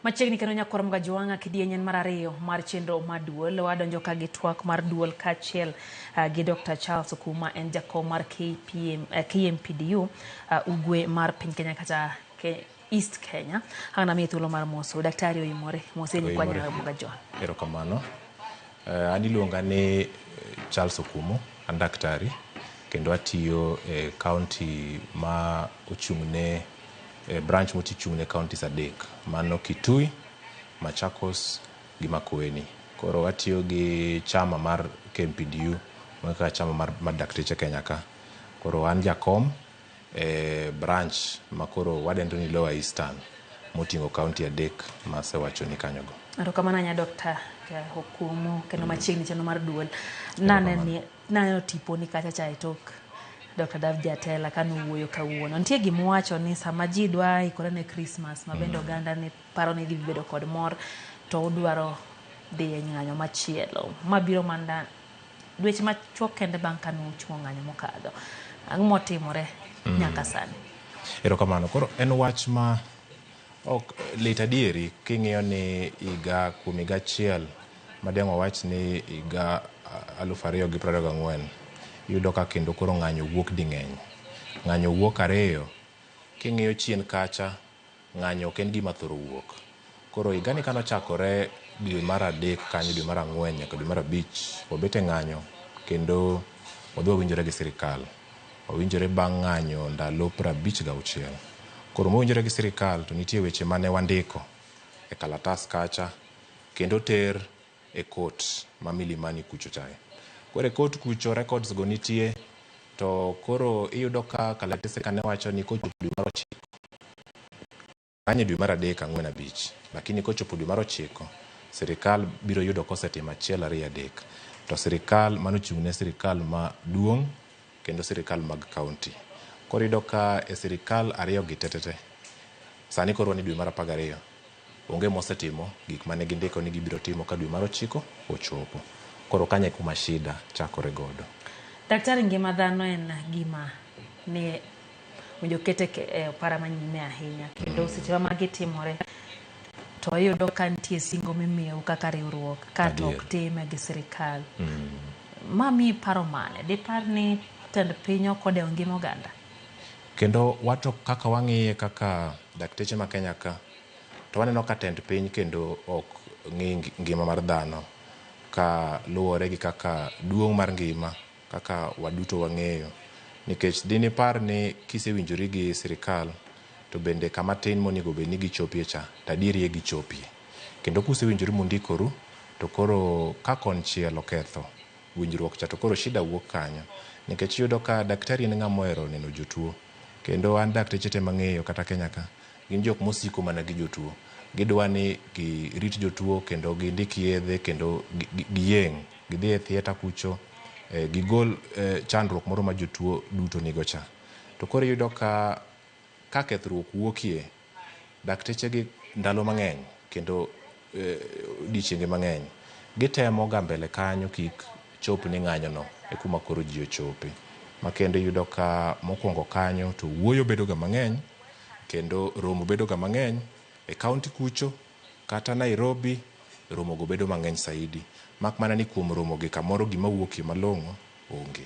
Machiegni kendo nyakoro mga jwanga kidienyen mar ariyo mar chenro mar duol wadonjo ka gi twak mar duol kachiel gi Dr. Charles Okuma en jakom mar KMPDU ugwe mar piny Kenya kata East Kenya. Hana mi thuolo mar moso daktari oyimore mosenyi kwa nyara mga jwa. Erokamano. Aniluonga ni Charles Okumu, an daktari kendo atiyo e county ma ochung'ne branch motichung'ne counties adek, mano Kitui, Machakos gi Makueni. Koro atiyo gi chama mar KMPDU, maka chama mar dakteche Kenya ka. Koro an jakom branch makoro wadendo ni Lower Eastern moting'o county adek masewacho ni kanyogo. Erokamano nya Dr. Okumu kendo machiegni chenro mar duol. Naneno tiponi kacha cha tok Dr. David Jatela kanu wuoyo kawuono. Nitie gimuwacho ni sama ji dwa ikore ne Christmas mabende oganda ni paro ni dhi bedo kod mor to udwaro dhi e ng'anyo machielo. Mabiro manda dweche machuok kende bang' kanu uchungo ng'anyo mokadho. Ang'o motimore nyaka sani? Erokamano. Koro en wach ma ok lit adieri king'iyo ni kuom higa achiel madeng' wawach ni higa 2024 yudo ka kendo koro ng'anyo wuok di ng'eny. Ng'anyo wuok ariyo, king'iyo chien kacha ng'anyo ok en gima thoro wuok. Koro higa ni kano chakore dwe mar adek kanyo, dwe mar ang'wen nyaka dwe mar abich wabet e ng'anyo kendo wadhi wawinjore gi sirikal. Wawinjore bang' ng'anyo ndalo 56. Koro mowinjore gi sirikal to nitie weche mane wandiko e kalatas kacha kendo ter e court ma Milimani kucho chae. Koro e court kucho records go nitie, to koro iyudo ka kalatese kane wacho ni kochopo dwe mar 9 kanye dwe mar 3, 4, 5, lakini kochopo dwe mar 9 sirikal biro yudo kosetimo 1, 2, 3 to sirikal mano chung'ne sirikal maduong' kendo sirikal mag county. Koro iyudo ka e sirikal ariyo gi tetete sani koro ni dwe mar 12 onge mosetimo gik mane gindiko ni gibiro timo ka dwe mar 9 ochopo. Koro kanye kuma shida chakore godo. Daktari, ngima dhano en gima ne winjo kete para manyime ahinya kendo seche ma gitimore to iyudo ka nitie singo mimiyo kaka riwruok kata ok time gi sirikal. Mami paro mane? Dipar ni tend piny okodewo ngima oganda? Kendo wato kaka wang'iye kaka dakteche ma Kenya ka, to waneno ka tend piny kendo ok ng'i ngima mar dhano ka luwore gi kaka duong' mar ngima kaka waduto wang'eyo. Nikech dini par ni kisewinjori gi sirikal to bende kama tin monego bed ni gichopie cha tadieri gichopie. Kendo kusewinjori mundikoru to koro ka konchiel oketho winjruok cha to koro shida wuok kanyo. Nikech yudo ka daktari en ng'ama ohero neno jotuo. Kendo an dakteche te mang'eyo kata Kenya ka gin jok mosiko mana gi jotuo. Gidwa ni girit jotuo kendo gindik yedhe kendo giyieng', gidhi e theater kucho, gigol chandruok moro ma jotuo duto nigo cha. To koro yudo ka kethruok wuokie, dakteche gi ndalo mang'eny kendo odiechienge mang'eny gitemo ga mbele kanyo kik chop ni ng'anyo no e kuma koro ji ochope. Ma kendo yudo ka mokwongo kanyo to wuoyo bedo ga mang'eny kendo romo bedo ga mang'eny e county kucho kata Nairobi romo go bedo mang'eny saidi. Mak mana ni kuom romo gi kamoro gima wuokie malong'o onge.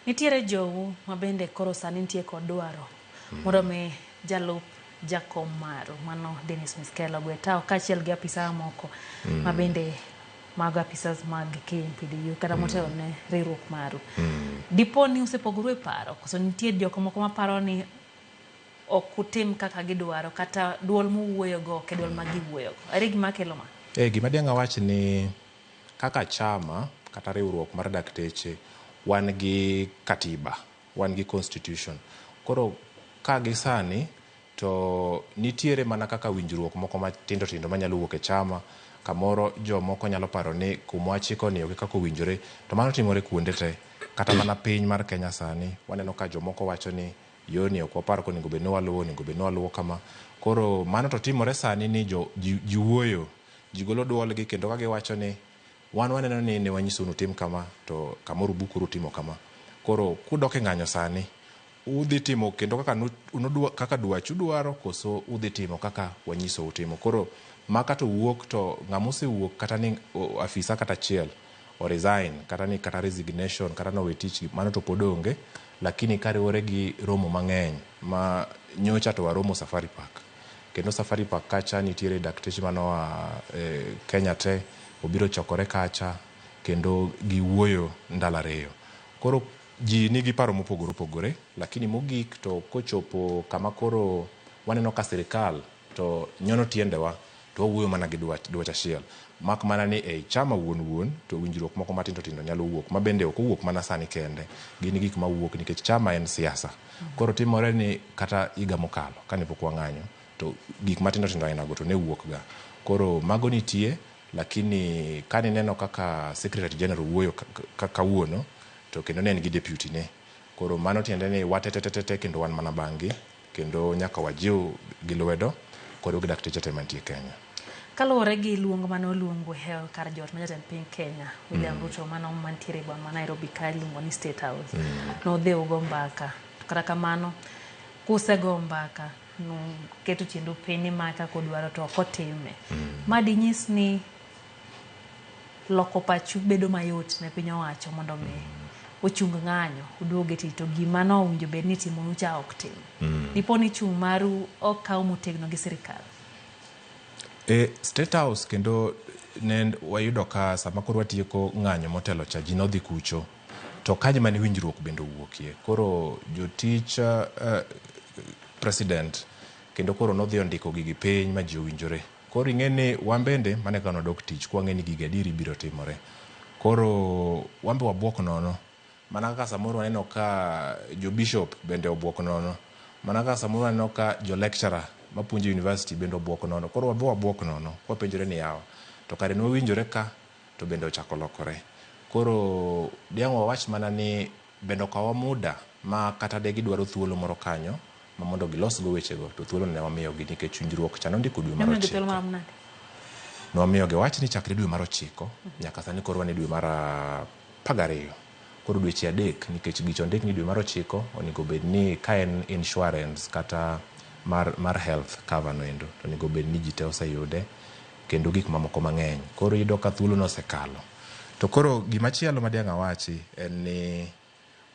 Nitiere jowu mabende koro sani nitie kod dwaro mondo mi jalup jakom maru mano Dennis Miskelo Gwetao kachiel gi apisa moko mabende mag apisas mag KMPDU kata motelo ne riwruok maru. Dipo ni usepogoro e paro koso nitie jok moko maparo ni ok utim kaka gidwaro kata duol muwuoyo go ke duol ma giwuoyo go? Ere gima kelo ma? Gima dianga wach ni kaka chama kata riwruok mar dakteche wan gi katiba, wan gi constitution. Koro ka gi sani to nitiere mana kaka winjruok moko matindo tindo manyalo wuok e chama. Kamoro jomoko nyalo paro ni kuma chiko ni ok kako winjore, to mano timore kuonde te. Kata mana piny mar Kenya sani waneno ka jomoko wacho ni yoni ok wapar ko onego bed ni waluwo kama. Koro mano to timore sani ni ji wuoyo, ji golo duol gi kendo ka giwacho ni wan waneno ni ne wanyiso nu tim kama to kamoro bukuru timo kama. Koro kudok e ng'anyo sani udhi timo kendo kaka dwachu dwaro koso udhi timo kaka wanyiso utimo. Koro maka to wuok to ng'amose wuok kata ni afisa kata achiel o resign kata ni kata resignation kata no we tich mano to pod onge, lakini kariwore gi romo mang'eny ma nyocha to waromo Safari Park, kendo Safari Park kacha nitiere dakteche manoa Kenya te obiro chokore kacha kendo giwuoyo ndalo ariyo. Koro ji nigi paro mopogore opogore, lakini mogik to kochopo kama koro waneno ka sirikal to nyono tiendewa to wawuoyo mana gi dwach achiel, mak mana ni ei chama wuon to winjruok moko matindo tindo nyalo wuok, ma bende ok owuok mana sani kende, gin gik ma wuok nikech chama en siasa. Koro timore ni kata higa mokalo kane pok wang'anyo to gik matindo tindo ainago to ne wuok ga. Koro mago nitie, lakini kani neno kaka Secretary General wuoyo kawuono to kendo ne en gi deputy ne, koro mano tiende ni watetetete kendo wan mana bangi kendo nyaka wajiw gi lwedo kod gi dakteche te mantie Kenya. Kaluwore gi luong mane oluongo kar jot ma jatend piny Kenya William Ruto mano mantiere boma ma Nairobi ka iluongo ni State House, nodhi ugo mbaka, to kata kamano kusego mbaka no keto chenro piny ma kaka odwaro to ok otime. Ma dinyis ni loko pachu bedo mayot ne piny owacho mondo mi ochung ng'anyo uduoge to gima no owinjo bed ni timo nucha ok tim. Dipo ni chung' maru okaw motegno gi sirikal. State House kendo ne wayudo ka sama koro watieko ng'anyo motelo cha ji nodhi kucho to kanyo mane winjruok bende owuokie. Koro jotich president kendo koro nodhi ondiko gigi piny ma ji owinjore. Koro ing'e ni wan bende mane ka nodok tich kwa ng'e ni gigi adiri biro timore. Koro wambe wabuok nono, mana kaka samoro waneno ka jo bishop bende obuok nono, mana kaka samoro waneno ka jo lecturer mapuonjo university bende obuok nono. Koro wambe wabuok nono kwa penjore ni yawa to kare nwinjore ka to bende ochako lokore. Koro diang' wawach mana ni bende okawa muda ma kata de gidwaro thuolo moro kanyo ma mondo gilos go weche go to thuolo ne wamiyo gi nikech winjruok cha nondiko dwe mar 9. Nomiyo gi wach ni chakre dwe mar 9 nyaka sani koro wane dwe mar 12. Koro dweche 3 nikech gicho ndik ni dwe mar 9 onego bed ni ka en insurance kata mar health cover no endo to onego bed ni ji te oseyude kendo gik mamoko mang'eny. Koro yudo ka thuolo no osekalo. To koro gimachielo ma diang' awachi en ni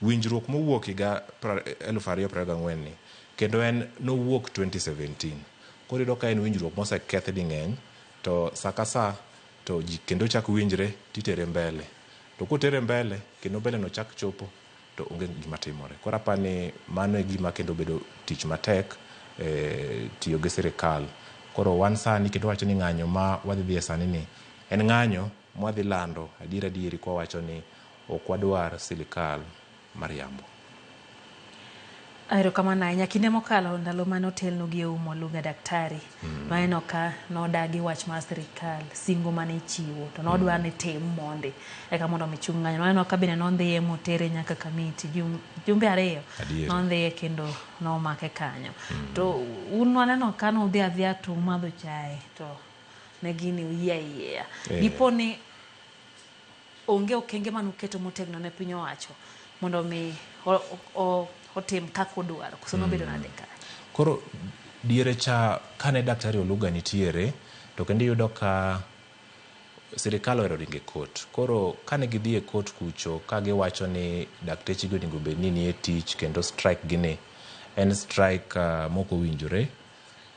winjruok mowuok higa 2024 ni kendo en nowuok 2017. Koro yudo ka en winjruok moseketh di ng'eny to sakasa to ji kendo chak winjre titere mbele. To kotere mbele kendo mbele no chak chopo to onge gima timore. Koro apani mano e gima kendo bedo tich matek tiyo gi sirikal. Koro wan sani kendo wacho ni ng'anyo ma wadhi dhie sani ni en ng'anyo mwadhi lando adieri kwa wacho ni ok wadwar sirikal mariambo. Aero kama na nyakinde mokalo ndalo mane otelno gi umo luga daktari maeno ka nodagi wach mar sirikal singo mane ichiwo to nodwar ni tim monde eka mondo michung ng'anyo maeno ka bende nondhiye motere nyaka kamiti jumbe 2 nondhiye kendo nomake kanyo. To un waneno ka nodhi adhia to madho chae to ne gini uyia dipo ni onge okenge manuketo motegno ne piny owacho mondo mi otim kako dwaro kusono bedo nade ka. Koro diere cha kane daktari Oluga nitiere to kendo yudo ka sirikal ero ringe kot. Koro kane gidhie kot kucho ka giwacho ni dakteche go onego bed ni nie tich kendo strike gini en strike moko winjore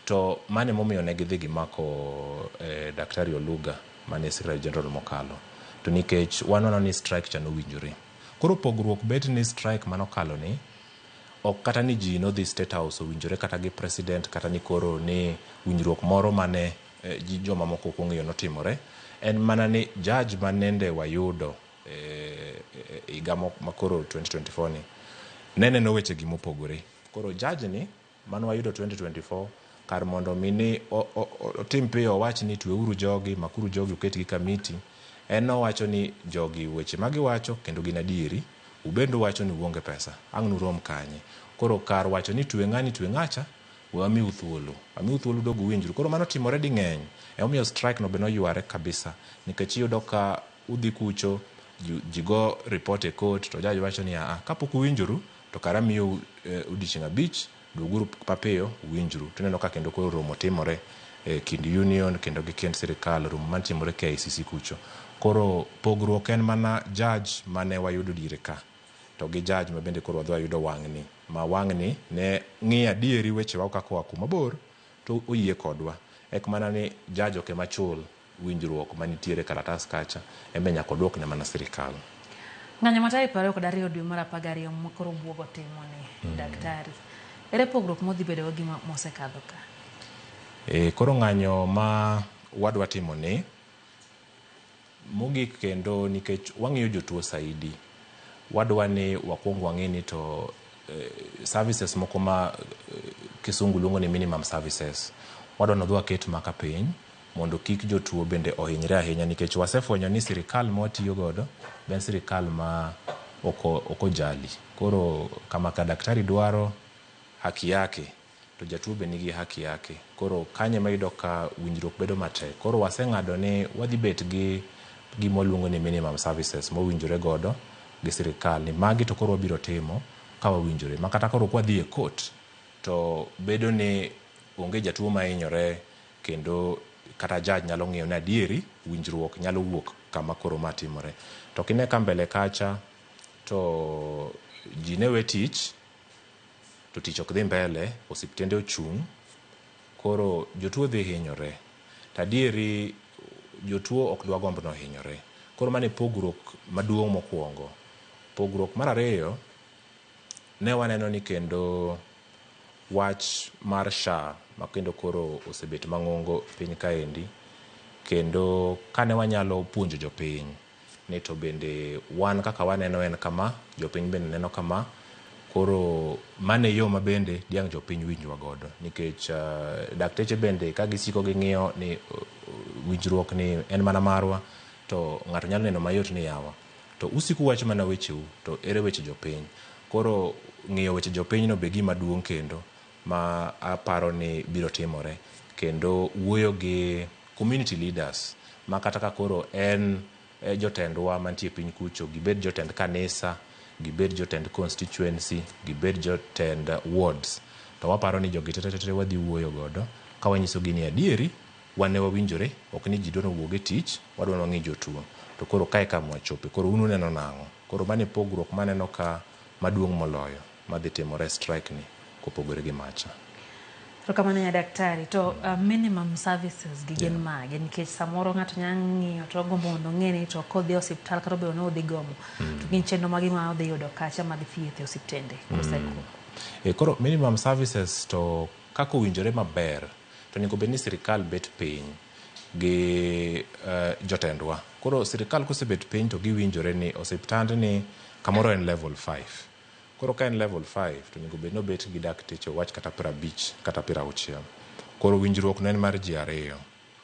to mane momiyo ne gidhi gimako daktari Oluga mane Secretary General mokalo to nikech wanono ni strike cha no winjore. Koro pogruok bet ni strike manokalo ni ok kata ni ji no dhi State House owinjore kata gi president kata ni koro ni winjruok moro mane ji joma moko kong'eyo notimore. En mana ni judge manende wayudo higa makoro 2024 ni nene no weche gi mopogore. Koro judge ni mano wayudo 2024 kar mondo mini otim piyo wach ni tweuru jogi makuru jogi uket gi kamiti en no wacho ni jogi weche magi wacho kendo gin adieri ubendo wacho ni uonge pesa ang' nurom kanye. Koro kar wacho ni twe ng'ani twe ng'acha amiu thuolo dogu winjru. Koro mano timore di ng'eny omiyo strike no be noyware kabisa nikech yudo ka udhi kucho jigo report e court to judge wacho ni kapok uwinjoru to kara miyo odiochieng' 5 dwoguru papiyo winjru. Tuneno ka kendo koro romo timore kind union kendo gi kind sirikal, romo mantimore KICC kucho. Koro pogruok en mana judge mane wayudo dire ka to gi judge ma bende koro wadhi wayudo wang'ni, ma wang'ni ne ng'iyo adieri wechewa kaka oa kuma bor to oyie kodwa. Ek mana ni judge ok ema chul winjruok manitiere kalatas kacha, embe nyaka odwokne mana sirikal. Ng'anyo ma tarik 22 dwe mar 12 ma koro bwogo timo ni daktari, ere pogruok modhi bedo gi mosekadho ka? Koro ng'anyo ma wadwa timo ni mogik kendo nikech wang'iyo jotuo saidi, wadwa ni wakwong wang'e ni to services moko ma kisungu luongo ni minimum services, wadwa nodhi waket maka piny mondo kik jotuo bende ohinyre ahinya, nikech wasefwenyo ni sirikal ma watiyo godo ben sirikal ma okojali. Koro kama ka daktari dwaro haki yake to jatuo be nigi haki yake. Koro kanye mayudo ka winjruok bedo matek. Koro waseng'ado ni wadhi bet gi gimoluongo ni minimum services mowinjore godo gi sirikal, ni magi to koro wabiro timo ka wawinjore. Makata koro kwa dhi e court to bedo ni onge jatuo ma hinyore, kendo kata judge nyalo ng'iyo na adieri winjruok nyalo wuok kama koro matimore. To kine ka mbele kacha to ji ne we tich, to tich ok dhi mbele, osiptende ochung', koro jotuo dhi hinyore. Tadieri jotuo ok dwa gomb no hinyore. Koro mane pogruok maduong' mokwongo. Pogruok mar ariyo, ne waneno ni kendo wach mar SHA ma kendo koro osebet mang'ongo piny kaendi, kendo kane wanyalo puonjo jopiny ni to bende wan kaka waneno en kama, jopiny bende neno kama, koro mane yo ma bende diang' jopiny winjwa godo, nikech dakteche bende ka gisiko gi ng'iyo ni winjruok ni en mana marwa, to ng'ato nyalo neno mayot ni yawa to usiku wacho mana wecheu, to ere weche jopiny. Koro ng'iyo weche jopiny no be gima duong' kendo ma aparo ni biro timore, kendo wuoyo gi community leaders ma kata ka koro en jotendwa mantie piny kucho, gibed jotend kanisa, gibed jotend constituency, gibed jotend wards, to waparo ni jogi tete wadhi wuoyo godo ka wanyiso gi ni adieri wan ne wawinjore, ok ni ji dwaro wuoge tich, wadwa nang'i jotuo. To koro kae kama wachope, koro unu neno nang'o? Koro mane pogruok maneno ka maduong' moloyo madhi timore strike ni kopogore gi macha. To kamano ya daktari, to minimum services gi gin mage, nikech samoro ng'ato nyalo ng'iyo to gombo mondo ng'e ni to kodhi osiptal kata obedo ni odhi gomo, to gin chenro mage ma odhi yudo kacha madhi thieth e osiptende koseko. Koro minimum services to kako winjore maber, to nego bed ni sirikal bet piny gi jotendwa. Koro sirikal kosebet piny to giwinjore ni osiptand ni kamoro en level 5. Koro ka en level 5 to nego bed no bet gi dakteche wach kata 50 kata 60. Koro winjruok no en mar ji ariyo.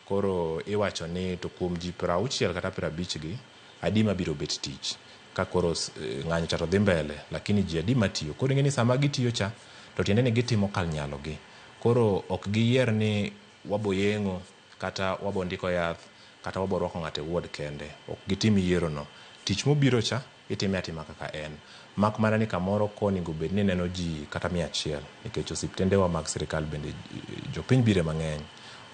Koro iwacho ni to kuom ji 60 kata 50 gi adi mabiro bet tich ka koro ng'anyo cha to dhi mbele, lakini ji adi matiyo. Koro ing'e ni sama gitiyo cha to tiende ni gitimo kal nyalo gi. Koro ok giyier ni wabo yeng'o kata wabo ndiko yath kata wabo rwako ng'ate wuod kende. Ok gitim yiero no. Tich mobiro cha itime atima kaka en. Mak mana ni kamoro ko nego bed ni neno ji kata 100, nikech osiptende wa mag sirikal bende jopiny bire mang'eny.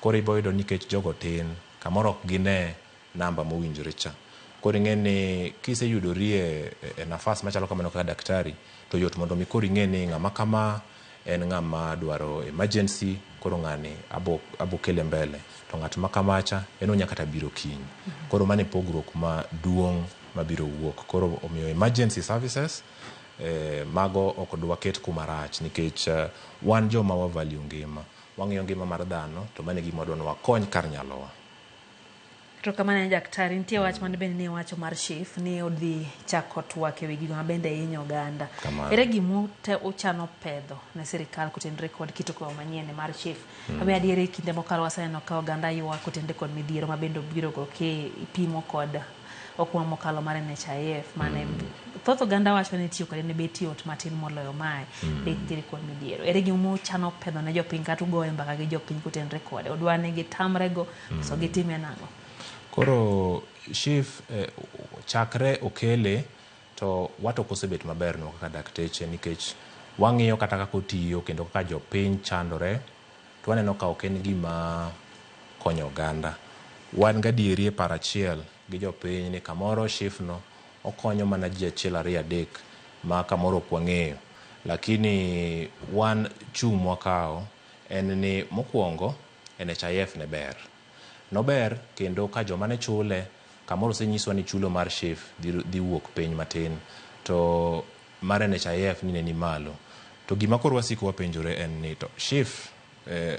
Koro iboyudo nikech jogo tin, kamoro ok gine namba mowinjore cha. Koro ing'e ni kiseyudori e nafas machalo kamano kaka daktari, to yot mondo mi koro ing'e ni ng'ama kama en ng'ama dwaro emergency, koro ng'ani abo kele mbele, to ng'at ma kamacha en onya kata biro kiny. Koro mane pogruok maduong' mabiro wuok. Koro omiyo emergency services mago ok dwa ket kuma rach, nikech wan joma wa value ngima, wang'iyo ngima mar dhano, to mane gima wadwa ni wakony kar nyalowa. To kamano ya daktari, nitie wach mane bende ni wacho mar chif ni odhi chako twak ewi gigo mabende hinyo oganda. Ere gima uchano pedho ne sirikal kotenore kod kitoko manyien mar chif? Abi adieri kinde mokalo waseneno ka oganda ywak kotenore kod midhiero mabende obiro go kipimo kod okwa mokalo mar NHIF mane thoth oganda wacho ni tiyo kode ne beti ot matin moloyo mae nitiere kod midhiero. Ere gima uchano pedho ne jopiny kata ugoyo mbaka gi jopiny kotenore kode? Odwa ni gitamre go so gitime nang'o? Koro chif chakre okele to wato kosebet maber no kaka dakteche nikech wang'iyo kata kaka otiyo kendo kaka jopiny chandore to waneno ka ok en gima konyo oganda. Wan gadieri e paro achiel gi jopiny ni kamoro SHIF no okonyo mana ji achiel ariyo adek ma kamoro ok wang'eyo, lakini wan chung' mwakawo en ni mokwongo NHIF ne ber. Nober kendo ka joma ne chule kamoro osenyiswa ni chulo mar SHIF dhi wuok piny matin to mar NHIF ni ne ni malo. To gima koro wasiko wapenjore en ni to SHIF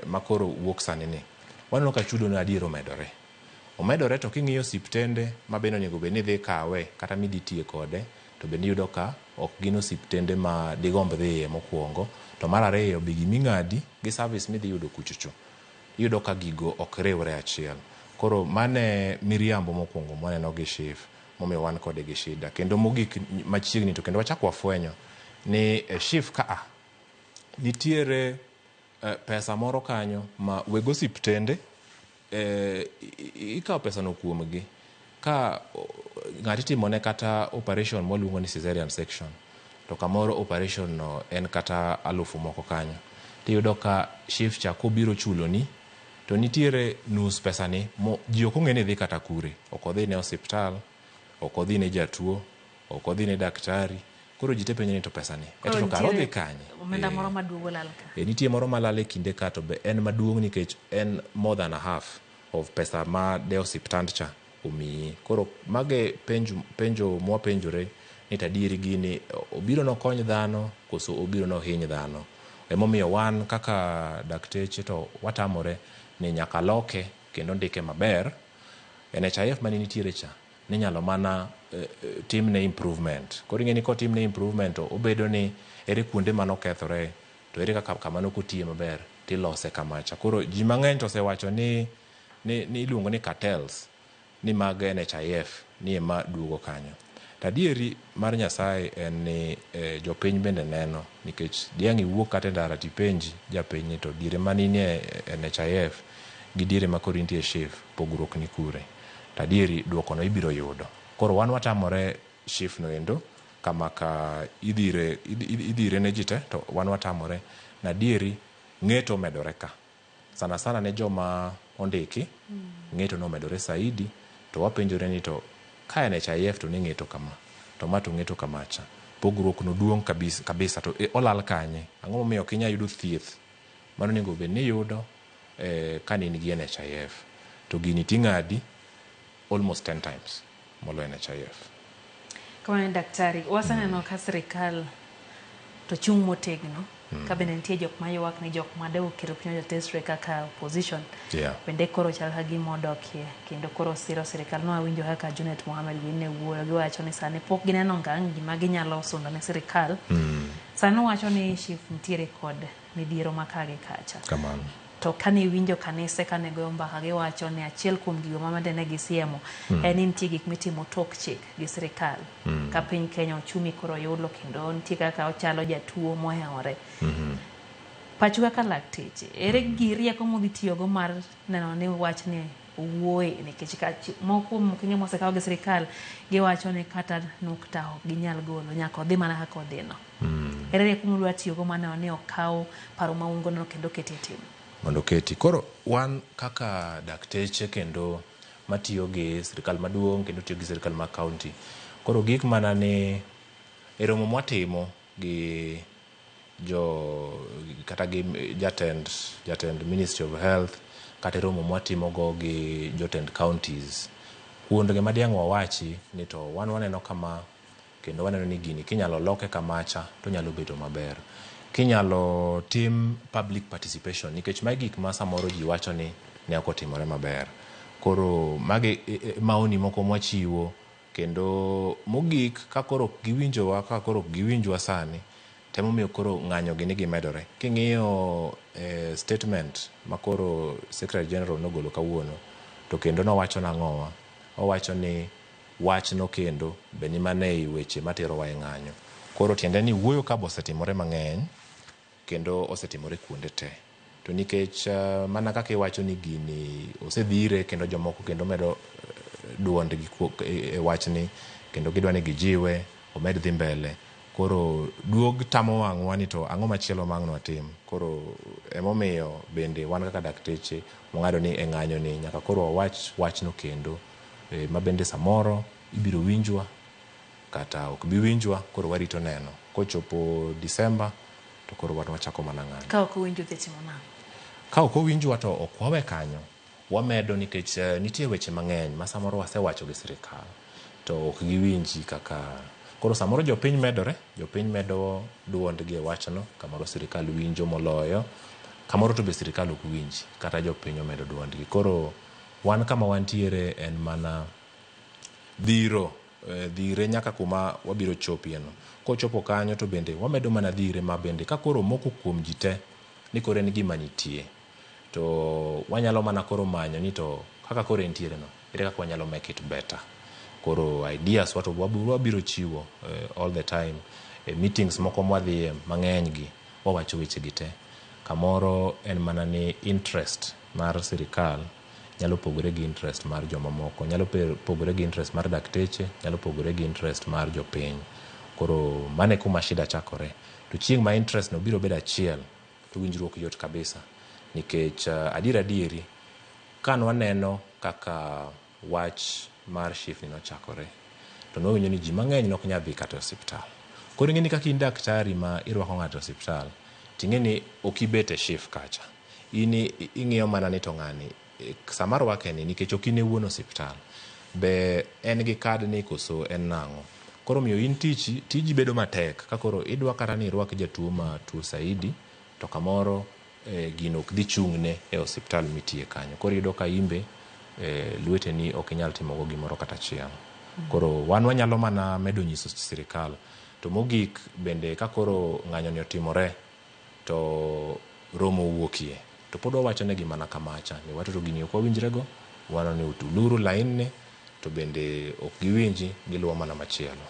makoro wuok sani ni waneno ka chudo no adier omedore to king'iyo osiptende ma bende onego bed ni dhi kawe kata midhi tiye kode to bende iyudo ka ok gin osiptende ma digomb dhiye mokwongo. To mar ariyo be giming'adi gi service midhi yudo kuchocho iyudo ka gigo ok riwre achiel. Koro mane miriambo mokwongo mwaneno gi SHIF momiyo wan kode gi shida. Kendo mogik machiegni to kendo wachako wafwenyo ni SHIF nitiere pesa moro kanyo ma weg osiptende ikawo pesa no kuomgi ka ng'ati timone kata operation moluongo ni cesarean section to kamoro operation no en kata 1,000 moko kanyo, tiyudo ka SHIF cha kobiro chuloni to nitiere nus pesa ni ji ok ong'e ni dhi kata kure, ok odhi ne osiptal, ok odhi ne jatuo, ok odhi ne daktari. Koro ji te penjo ni to pesa ni to karo dhi kanye? Omenda moro maduong' olal ka. Nitie moro malal e kinde ka to be en maduong' nikech en more than a half of pesa ma de osiptand cha omiyi. Koro mage penjo mwapenjore ni tadieri gini obiro nokony dhano koso obiro nohiny dhano. Emomiyo wan kaka dakteche to watamore ni nyaka loke kendo ndike maber. NHIF mani nitiere cha ni nyalo mana timne improvement. Koro ing'eni ko timne improvement to obedo ni ere kuonde manokethore to ere kaka kamano kotiye maber tilose kamacha. Koro ji mang'eny to osewacho ni iluongo ni cartels ni mag NHIF ni ema duogo kanyo. Tadieri mar Nyasaye en ni jopiny bende neno nikech diang' iwuok kata ndara tipenji japiny ni to diere maninie NHIF gi diere ma koro intie SHIF pogruok ni kure. Tadieri duoko no ibiro yudo. Koro wan watamore SHIF no endo kama ka idhire ne jite to wan watamore na dieri ng'eto medore ka sana ne joma ondiki ng'eto no medore saidi. To wapenjore ni to ka NHIF to ne ng'eto kama to ma to ng'eto kamacha pogruok no duong' kabisa to olal kanye? Ang'o momiyo ok inya yudo thieth mano nego bed ni yudo ka in gi NHIF to gini ting'adi almost 10 times molo NHIF. Kama daktari wasaneno ka sirikal to chung' motegno ka bende nitie jok mayuak ni jok ma dewo kiro piny jotesre kaka opposition bende koro chal ka gimodokie kendo koro siro sirikal. No awinjo kaka Junet Mohamed ne wuoyo giwacho ni sani pok gineno ngang' gima ginyalo sundo ne sirikal. Sani wacho ni SHIF nitiere kod midhiero makage kacha kamano. To kane winjo kanise kane goyo mbaka giwacho ni achiel kuom gigo mamadene gisiemo en ni nitie gik mitimo tok chik gi sirikal ka piny Kenya ochumi koro yulo kendo nitie kaka ochalo jatuo moheore. Pacho kaka lakteche ere gi rieko modhi tiyogo mar neno ni wach ni owuoye nikech moko mokenge mosekaw gi sirikal giwacho ni kata nukta ok ginyal golo nyaka odhi mana kaka odhino. Ere rieko modwa tiyogo maneno ni okaw paro maungono kendo kete timo mondo keti. Koro wan kaka dakteche kendo matiyo gi sirikal maduong' kendo tiyo gi sirikal ma county, koro gik mana ni eromo mwatimo gi kata gi jatend Ministry of Health kata romo mwatimo go gi jotend counties kuondge madiang' wawachi ni to wan waneno kama kendo waneno ni gini kinyalo loke kamacha to nyalo bedo maber. Kinyalo tim public participation nikech mai gik ma samoro ji wacho ni ne ok otimore maber. Koro mage maoni moko mwachiwo kendo mogik ka koro giwinjwa sani temo miyo koro ng'anyo gi nigi medore. King'iyo statement ma koro Secretary General nogolo kawuono to kendo nowacho nang'owa, owacho ni wach no kendo beni mane weche matero wa ng'anyo. Koro tiende ni wuoyo ka osetimore mang'eny kendo osetimore kuonde te. To nikech mana kaka iwacho ni gini osedhire kendo jomoko kendo medo duondgi e wachni kendo gidwa ni gijiwe omed dhi mbele. Koro duog tamo wang'wa ni to ang'o machielo ma ang' watim. Koro emomiyo bende wan kaka dakteche mong'ado ni e ng'anyo ni nyaka koro wachno kendo ma bende samoro ibiro winjwa kata ok bi winjwa. Koro warito neno kochopo Disemba to koro wachako mana ng'anyo. Ka ok winjo dhi timo nang'o? Ka ok owinjwa to ok wawe kanyo, wamedo nikech nitie weche mang'eny ma samoro wasewacho gi sirikal to ok giwinji kaka koro samoro jopiny medore, jopiny medo duondgi e wachno, kamoro sirikal winjo moloyo, kamoro to be sirikal ok winji kata jopiny omedo duondgi. Koro wan kama wantiere en mana dhire nyaka kuma wabiro chopieno. Kochopo kanyo to bende wamedo mana dhire ma bende ka koro moko kuom ji te ni koro en gima nitie to wanyalo mana koro manyo ni to kaka koro entiere no ere kaka wanyalo make it better. Koro ideas wabiro chiwo all the time. Meetings moko mwadhiye mang'eny gi wawacho weche gi te. Kamoro en mana ni interest mar sirikal nyalo pogore gi interest mar joma moko, nyalo pogore gi interest mar dakteche, nyalo pogore gi interest mar jopiny. Koro mane kuma shida chakore. To chieng' ma interest no biro bedo achiel to winjruok yot kabisa nikech adieri kan waneno kaka wach mar shift no chakore to nowinjo ni ji mang'eny nok nyal dhi kata osiptal. Koro ing'eni kaka in daktari ma irwako ng'ato osiptal ting'eni ok ibet e shift kacha, in ing'iyo mana ni to ng'ani sama rwake ni nikech ok in wuon osiptal be en gi kad ni koso en nang'o. Koro miyo in tiji bedo matek ka koro idwa kata ni irwak jatuo ma tuo saidi to kamoro gino ok dhi chung'ne e osiptal mitie kanyo. Koro iyudo ka imbe lweteni ok inyal timogo gimoro kata achiel. Koro wan wanyalo mana medo nyiso sirikal to mogik bende ka koro ng'anyo ni otimore to romo wuokie to pod wawacho ne gimana kamacha ni wato to gini ok wawinjrego, wano ni utuluru laini to bende ok giwinji, giluwo mana machielo.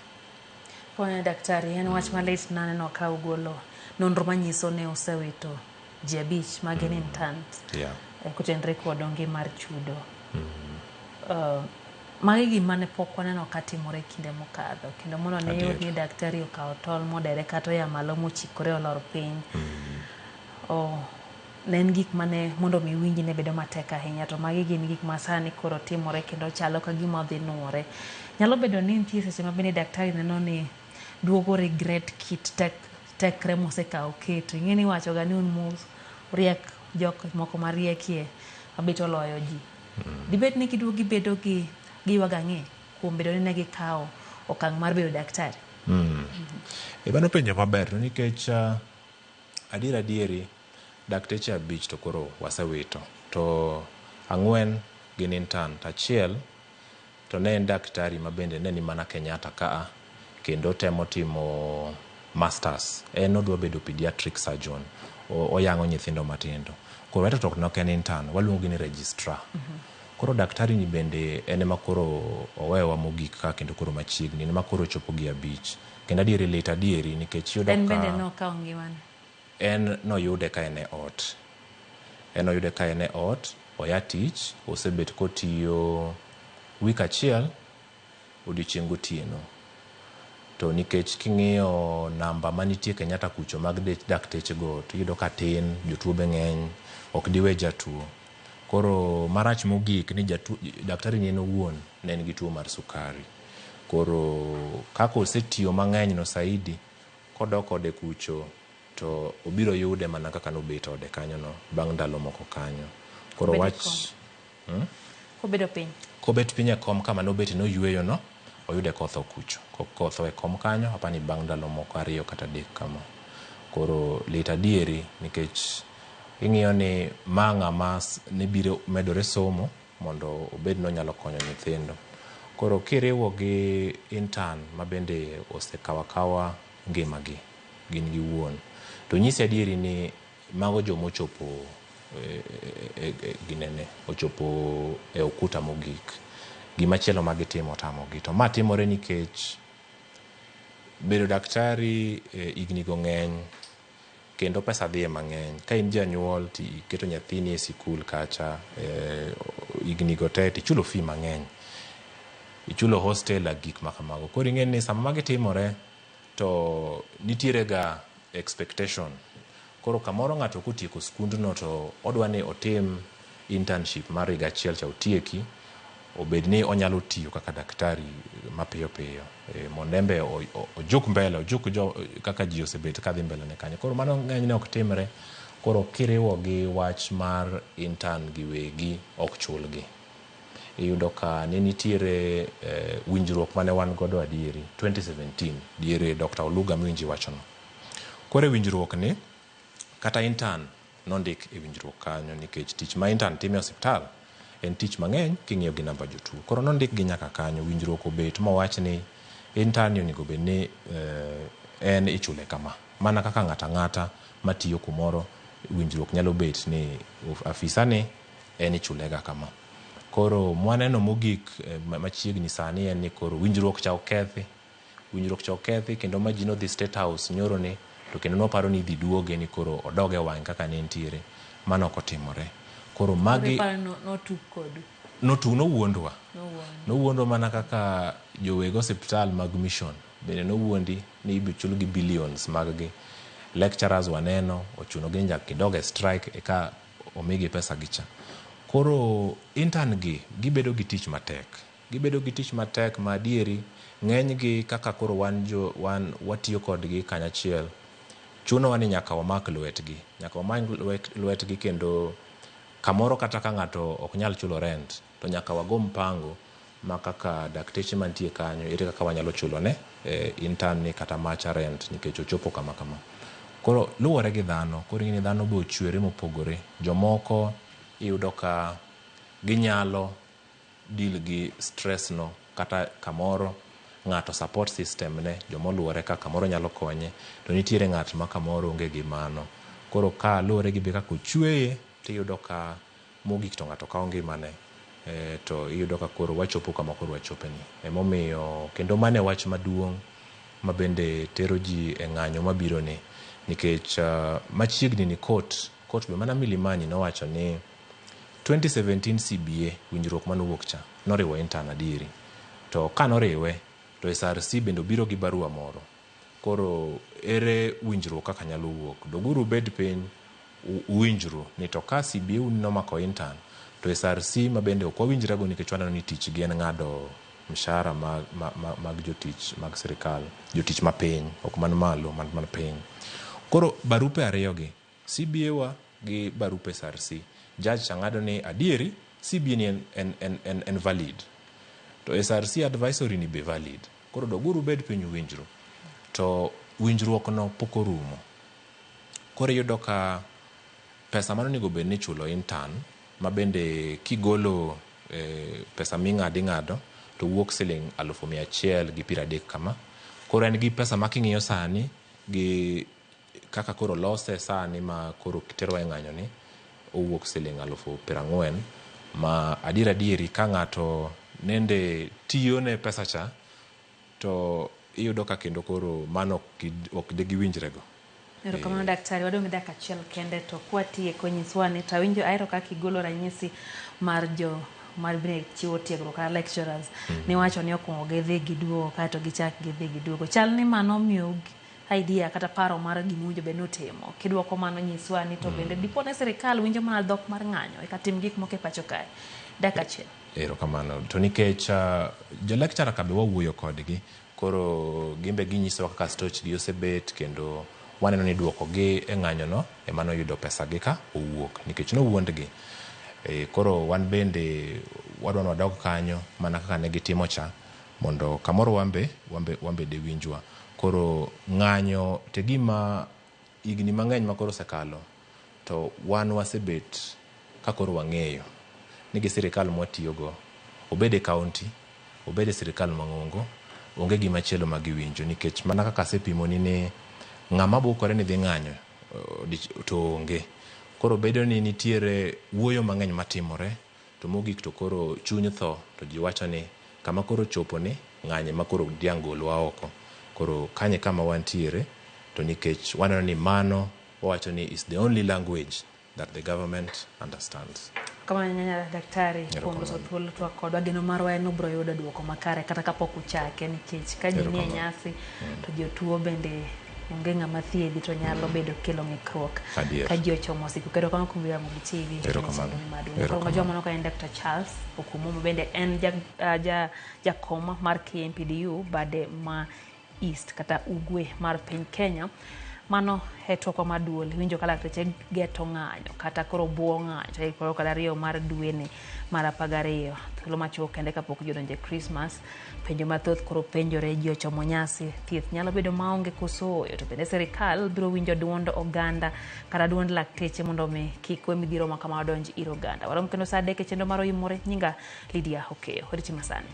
Pone daktari, en wach malit naneno ka ugolo nonro manyiso ne osewito ji 5 ma gin interns kotenre kod onge mar chudo. Magi gima ne pok waneno ka timore kinde mokadho kendo mondo ne yud ni daktari okawo tol modere kata oya malo mochikore olor piny. Ne en gik mane mondo mi winji ne bedo matek ahinya to magi gin gik ma sani koro timore kendo chalo ka gima odhi nuore. Nyalo bedo ni nitie seche ma bende daktari neno ni duogo regret kit tekre mosekawo keto. Ing'eni wacho ga ni un riek jok moko mariekie mabet oloyo ji. Dibet ni kiduogo gibedo gi giwaga ng'e kuom bedo ni ne gikawo okang' mar bedo daktari. Mano penjo maber to nikech adieri dakteche 5 to koro wasewito to 4 gin intern, achiel to ne en daktari ma bende ne ni mana Kenyatta kaa kendo temo timo masters. En odwa bedo pediatric surgeon, oyang'o nyithindo matindo. Koro weto tok nok en intern, waluongo ni registrar. Koro daktari ni bende en ema koro owewa mogik ka kendo koro machiegni, en ema koro chopo gi 5 kendo adieri nikech yudo ka en bende nokawo ngimane. En noyude ka en e ot, oya tich, osebet kotiyo wik achiel odiochieng' gotieno. To nikech king'iyo namba manitie Kenyatta kucho mag dakteche go to iyudo ka tin, jotuo be ng'eny, ok diwe jatuo. Koro marach mogik ni daktari ni en owuon ne en gi tuo mar sukari. Koro kako osetiyo mang'eny no saidi kodok ode kucho to obiro yude mana kaka nobet ode kanyo no bang' ndalo moko kanyo. Koro wach kobet piny e kom kama nobet noyueyo no oyude kotho kucho. Kotho e kom kanyo apani bang' ndalo moko 2 kata 3 kama. Koro lit adieri nikech ing'iyo ni mang'a mas ne biro medore somo mondo obed no nyalo konyo nyithindo. Koro kiriwo gi intern ma bende osekawa ngimagi gin giwuon to nyisi adieri ni mago jomo chopo ginene ochopo e okuta mogik. Gimachielo magitimo tamogi to ma timore nikech bedo daktari igni go ng'eny kendo pesa dhiye mang'eny. Ka in janyuol ti keto nyathini e sikul kacha igni go te tichulo fee mang'eny. ichulo hostel gik makamago. Koro ing'e ni sama magi timore to nitiere ga expectation. Koro kamoro ng'ato kotieko skundno to odwa ni otim internship mar higa achiel cha otieki, obed ni onyalo tiyo kaka daktari mapiyo piyo, mondo embe ojuk mbele, ojuk kaka ji osebet kadhi mbele ne kanyo. Koro mano ng'enyne ok timre. Koro kiriwo gi wach mar intern gi wegi ok chulgi. Iyudo ka ne nitiere winjruok mane wan godo adieri 2017 diere Dr. Oluga miwinji wachono. Koro winjruok ni kata intern nondik e winjruok kanyo nikech tich ma intern time osiptal en tich mang'eny king'iyo gi namba jotuo. Koro nondik gi nyaka kanyo, winjruok obet mowach ni intern onego bed ni en ichule kama. Mana kaka ng'ata matiyo kumoro, winjruok nyalo bet ni afisa ni en ichulega kama. Koro mwaneno mogik machiegni sani en ni koro winjruok cha okethi kendo ma ji nodhi State House nyoro ni, to kendo noparo ni dhi duoge ni koro odoge wang' kaka ne ntiere. Mano ok otimore. Koro magi nowuondwa mana kaka joweg osiptal mag mission bende nowuondi ni ibi chulgi billions mag gi. Lecturers waneno ochuno gi nyaka gidoge strike eka omigi pesa gicha. Koro intern gi gibedo gi tich matek ma adieri ng'eny gi kaka koro wan watiyo kodgi kanyachiel, chuno ni nyaka wamak lwetgi kendo kamoro kata ka ng'ato ok nyal chulo rent to nyaka wago mpango ma kaka dakteche mantie kanyo ere kaka wanyalo chulo ne intern ni kata macha rent nikech ochopo kama. Koro luwore gi dhano, koro ing'e ni dhano be ochwere mopogore. Jomoko iyudo ka ginyalo deal gi stress no, kata kamoro ng'ato support system ne jomoluwore ka kamoro nyalo konye, to nitiere ng'at ma kamoro onge gi mano. Koro ka luwore gi be kaka ochweye, tiyudo ka mogik to ng'ato kawo ngimane, to iyudo ka koro wachopo kama koro wachopeni. Emomiyo kendo mane wach maduong' ma bende tero ji e ng'anyo mabiro ni, nikech machiegni ni court be mana Milimani nowacho ni 2017 CBA winjruok manowuok cha noriwo intern adieri, to ka noriwe to SRC bende obiro gi barua moro. Koro ere winjruok kaka nyalo wuok? Doguru bed piny uwinjru ni to ka CBA nomako intern to SRC ma bende ok wawinjrago nikech waneno ni tich gi en ng'ado mshahara mag jotich mag sirikal, jotich mapiny, ok man malo, man piny. Koro barupe ariyo gi, CBA wa gi barupe SRC, judge chang'ado ni adieri CBA ni en valid, to SRC advisory ni be valid. Koro doguru bed piny uwinjru. To winjruok no pok orumo. Koro iyudo ka pesa mano nego bed ni chulo intern, ma bende kigolo pesa ming'ado to wuok siling 130 kama. Koro en gi pesa ma king'iyo sani gi kaka koro lose sani ma koro kitero e ng'anyo ni, owuok siling 40,000, ma adieri ka ng'ato nende tiyo ne pesa cha, to iyudo ka kendo koro mano ok de giwinjrego. Erokamano daktari, wadong' dakika achiel kende to kwatieko nyiswa ni tawinjo ahero kaka igolo ranyisi mar bende chiwo tiegruok kata lecturers niwacho ni okwongo gidhi giduogo kaeto gichak gidhi giduogo. Chal ni mano miyo idea kata paro mar gimowinjo bende notimo. Kidwoko mano nyiswa ni to bende dipo ne sirikal winjo mana dhok mar ng'anyo eka tim gik moko e pacho kae. Dakika achiel. Erokamano. To nikech jo-lecturer ka be wawuoyo kodgi, koro gimbe ginyisowa kaka stoch gi osebet, kendo waneno ni duoko gi e ng'anyo no ema noyudo pesa gi ka owuok nikech nowuondgi. Koro wan bende wadwa wadog kanyo mana kaka ne gitimo cha, mondo kamoro wambe de winjwa. Koro ng'anyo te gima igni mang'eny ma koro sekalo, to wan wasebet ka koro wang'eyo ni gi sirikal mwatiyogo, obede kaunti, obede sirikal mang'ongo, onge gima chielo ma giwinjo, nikech mana kaka sepimo ni ng'ama bukore ni dhi ng'anyo to onge. Koro bedo ni nitiere wuoyo mang'eny matimore, to mogik to koro chuny tho, to ji wacho ni kama koro chopo ni ng'anye ma koro diang' golwa oko. Koro kanye kama wantiere, to nikech waneno ni mano wawacho ni is the only language that the government understands. kama nyanya daktari kuom loso thuolo to kodwa geno marwa en obro yudo duoko makare kata kapok uchake nikech ka ji nie nyasi to jotuo bende onge ng'ama thiedhi to nyalo bedo kelo ng'ikruok ka ji ochomo siku kendo kama kuom Ramogi TV koro joma noka en Dr. Charles Okumu bende en jakoma mar KMPDU bade ma East kata ugwe mar piny Kenya. Mano hetoko maduol winjo ka lakteche geto ng'anyo kata koro buo ng'anyo koro kada riyo mar dwene mar 12 thuolo machuok kende kapok jodonje Christmas penjo mathoth koro penjore ji ochomo nyasi thieth nyalo bedo maonge koso to bende serikal biro winjo duond oganda kata duond lakteche mondo mi kik we midhiro ma kama donj ir oganda warom kendo saa 3 kendo maro yimore nyinga Lydia Okeyo odiochieng' masani.